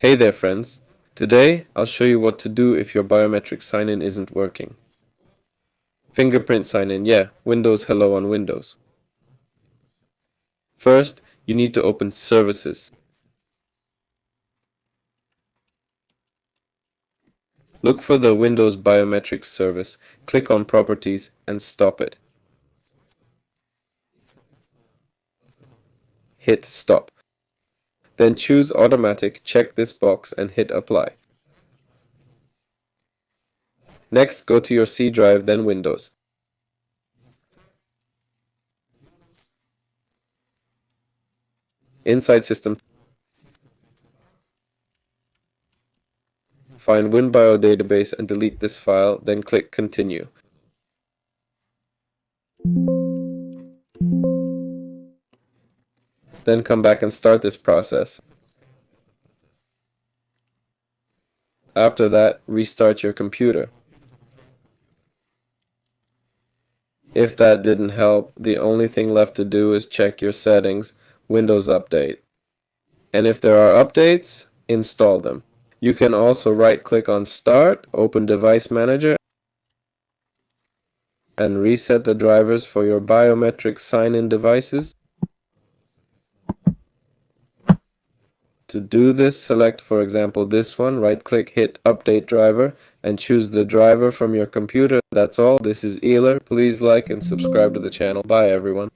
Hey there, friends. Today, I'll show you what to do if your biometric sign-in isn't working. Fingerprint sign-in, yeah, Windows Hello on Windows. First, you need to open Services. Look for the Windows Biometric service, click on Properties, and stop it. Hit Stop. Then choose Automatic, check this box, and hit Apply. Next, go to your C drive, then Windows. Inside System, find WinBio database and delete this file, then click Continue. Then come back and start this process. After that, restart your computer. If that didn't help, the only thing left to do is check your settings, Windows Update. And if there are updates, install them. You can also right-click on Start, open Device Manager, and reset the drivers for your biometric sign-in devices. To do this, select, for example, this one, right-click, hit Update Driver, and choose the driver from your computer. That's all. This is Eeler. Please like and subscribe to the channel. Bye, everyone.